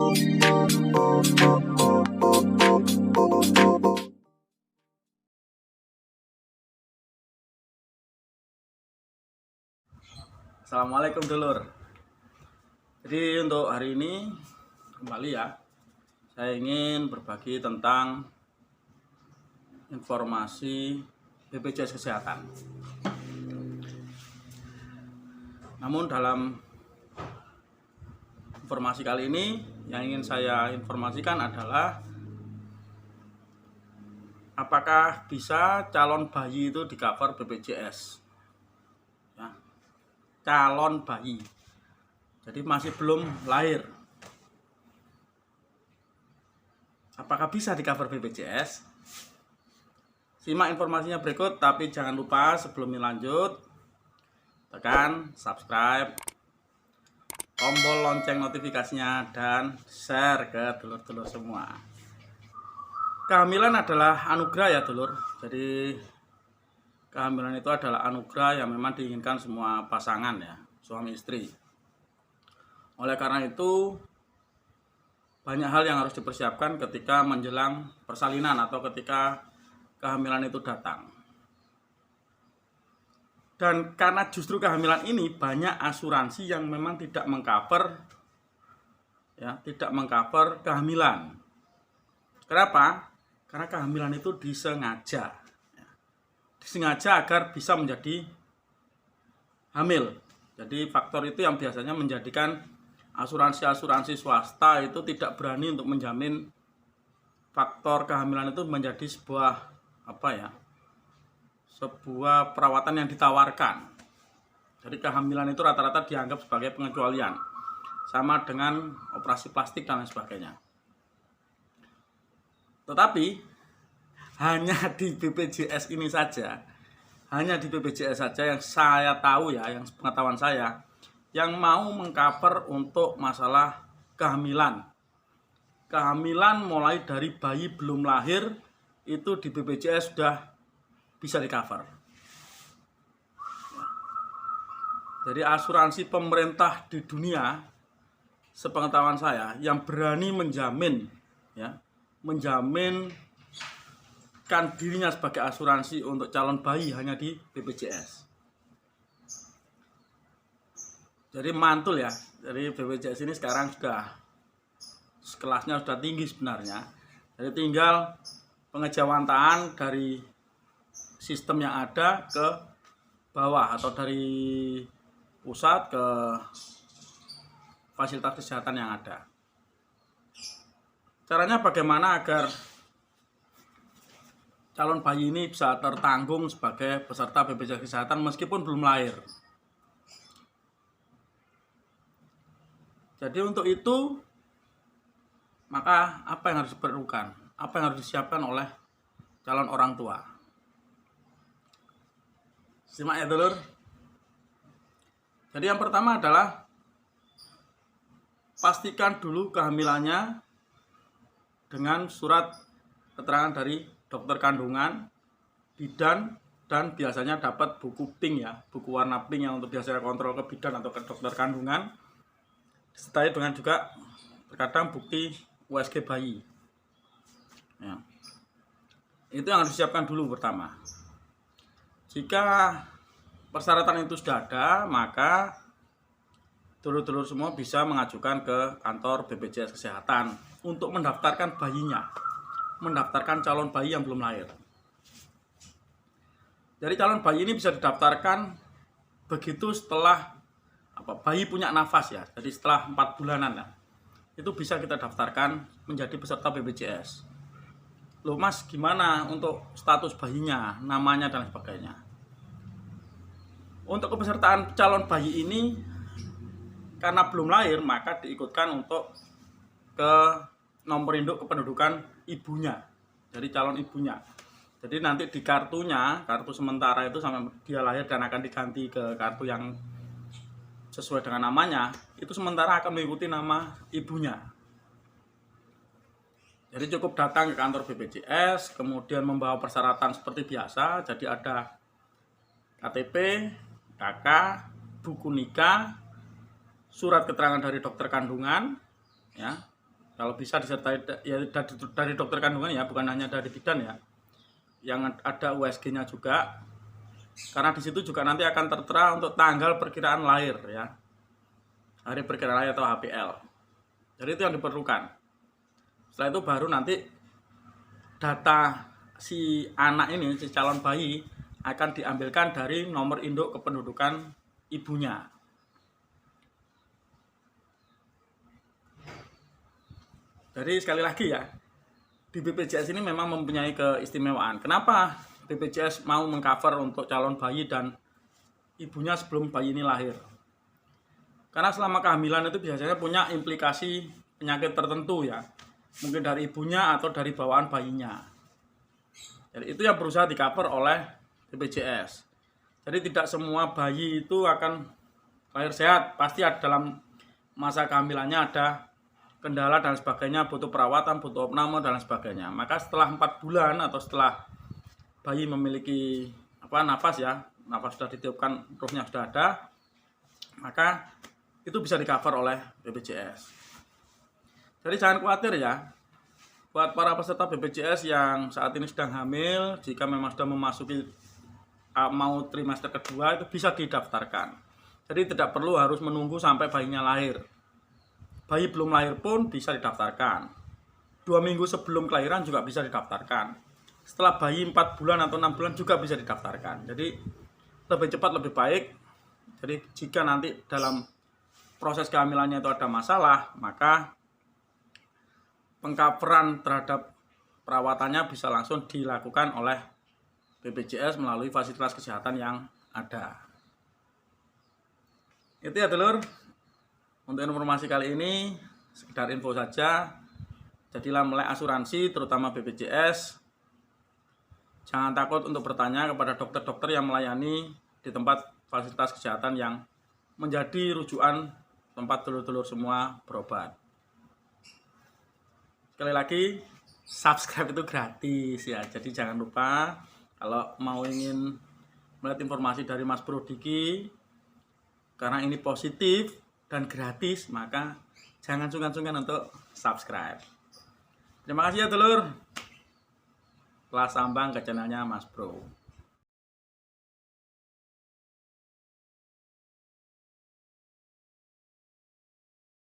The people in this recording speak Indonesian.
Assalamualaikum dulur. Jadi untuk hari ini kembali ya, saya ingin berbagi tentang informasi BPJS Kesehatan. Namun dalam informasi kali ini yang ingin saya informasikan adalah apakah bisa calon bayi itu di-cover BPJS. Ya, calon bayi. Jadi masih belum lahir. Apakah bisa di-cover BPJS? Simak informasinya berikut, tapi jangan lupa sebelum lanjut tekan subscribe, tombol lonceng notifikasinya, dan share ke dulur-dulur semua. Kehamilan adalah anugerah ya dulur. Jadi kehamilan itu adalah anugerah yang memang diinginkan semua pasangan ya, suami istri. Oleh karena itu banyak hal yang harus dipersiapkan ketika menjelang persalinan atau ketika kehamilan itu datang. Dan karena justru kehamilan ini banyak asuransi yang memang tidak mengcover ya, tidak mengcover kehamilan. Kenapa? Karena kehamilan itu disengaja. Disengaja agar bisa menjadi hamil. Jadi faktor itu yang biasanya menjadikan asuransi-asuransi swasta itu tidak berani untuk menjamin faktor kehamilan itu menjadi sebuah sebuah perawatan yang ditawarkan. Jadi kehamilan itu rata-rata dianggap sebagai pengecualian, sama dengan operasi plastik dan lain sebagainya. Tetapi hanya di BPJS ini saja, hanya di BPJS saja yang saya tahu ya, yang pengetahuan saya, yang mau mengcover untuk masalah kehamilan. Kehamilan mulai dari bayi belum lahir itu di BPJS sudah bisa di-cover. Jadi asuransi pemerintah di dunia, sepengetahuan saya, yang berani menjamin kan dirinya sebagai asuransi untuk calon bayi hanya di BPJS. Jadi mantul ya. Jadi BPJS ini sekarang sudah kelasnya sudah tinggi sebenarnya. Jadi tinggal pengejawantahan dari sistem yang ada ke bawah atau dari pusat ke fasilitas kesehatan yang ada. Caranya bagaimana agar calon bayi ini bisa tertanggung sebagai peserta BPJS Kesehatan meskipun belum lahir. Jadi untuk itu, maka apa yang harus diperlukan? Apa yang harus disiapkan oleh calon orang tua? Simak ya dulur. Jadi yang pertama adalah pastikan dulu kehamilannya dengan surat keterangan dari dokter kandungan, bidan, dan biasanya dapat buku pink ya, buku warna pink yang untuk biasanya kontrol ke bidan atau ke dokter kandungan, disertai dengan juga terkadang bukti USG bayi. Ya. Itu yang harus disiapkan dulu pertama. Jika persyaratan itu sudah ada, maka dulur-dulur semua bisa mengajukan ke kantor BPJS Kesehatan untuk mendaftarkan bayinya, mendaftarkan calon bayi yang belum lahir. Jadi calon bayi ini bisa didaftarkan begitu setelah bayi punya nafas ya. Jadi setelah 4 bulanan ya, itu bisa kita daftarkan menjadi peserta BPJS. Loh mas, gimana untuk status bayinya, namanya dan sebagainya? Untuk kepesertaan calon bayi ini, karena belum lahir, maka diikutkan untuk ke nomor induk kependudukan ibunya. Jadi calon ibunya. Jadi nanti di kartunya, kartu sementara itu sampai dia lahir dan akan diganti ke kartu yang sesuai dengan namanya, itu sementara akan mengikuti nama ibunya. Jadi cukup datang ke kantor BPJS, kemudian membawa persyaratan seperti biasa. Jadi ada KTP, KK, buku nikah, surat keterangan dari dokter kandungan, ya, Kalau bisa disertai ya dari dokter kandungan ya, bukan hanya dari bidan ya. Yang ada USG-nya juga. Karena di situ juga nanti akan tertera untuk tanggal perkiraan lahir ya. Hari perkiraan lahir atau HPL. Jadi itu yang diperlukan. Setelah itu baru nanti data si anak ini, si calon bayi akan diambilkan dari nomor induk kependudukan ibunya. Jadi sekali lagi ya, di BPJS ini memang mempunyai keistimewaan. Kenapa BPJS mau mengcover untuk calon bayi dan ibunya sebelum bayi ini lahir? Karena selama kehamilan itu biasanya punya implikasi penyakit tertentu ya. Mungkin dari ibunya atau dari bawaan bayinya. Jadi itu yang berusaha di-cover oleh BPJS. Jadi tidak semua bayi itu akan lahir sehat. Pasti ada dalam masa kehamilannya ada kendala dan sebagainya, butuh perawatan, butuh opname dan sebagainya. Maka setelah 4 bulan atau setelah bayi memiliki nafas ya, nafas sudah ditiupkan, ruhnya sudah ada, maka itu bisa di-cover oleh BPJS. Jadi jangan khawatir ya, buat para peserta BPJS yang saat ini sedang hamil, jika memang sudah memasuki mau trimester kedua, itu bisa didaftarkan. Jadi tidak perlu harus menunggu sampai bayinya lahir. Bayi belum lahir pun bisa didaftarkan. 2 minggu sebelum kelahiran juga bisa didaftarkan. Setelah bayi 4 bulan atau 6 bulan juga bisa didaftarkan. Jadi lebih cepat lebih baik. Jadi jika nanti dalam proses kehamilannya itu ada masalah, maka pengcoveran terhadap perawatannya bisa langsung dilakukan oleh BPJS melalui fasilitas kesehatan yang ada. Itu ya telur. Untuk informasi kali ini, sekedar info saja. Jadilah melek asuransi, terutama BPJS. Jangan takut untuk bertanya kepada dokter-dokter yang melayani di tempat fasilitas kesehatan yang menjadi rujukan tempat telur-telur semua berobat. Sekali lagi, subscribe itu gratis ya. Jadi jangan lupa kalau mau ingin melihat informasi dari Mas Bro Diki, karena ini positif dan gratis, maka jangan sungkan-sungkan untuk subscribe. Terima kasih ya telur. Kelas sambang ke channelnya Mas Bro.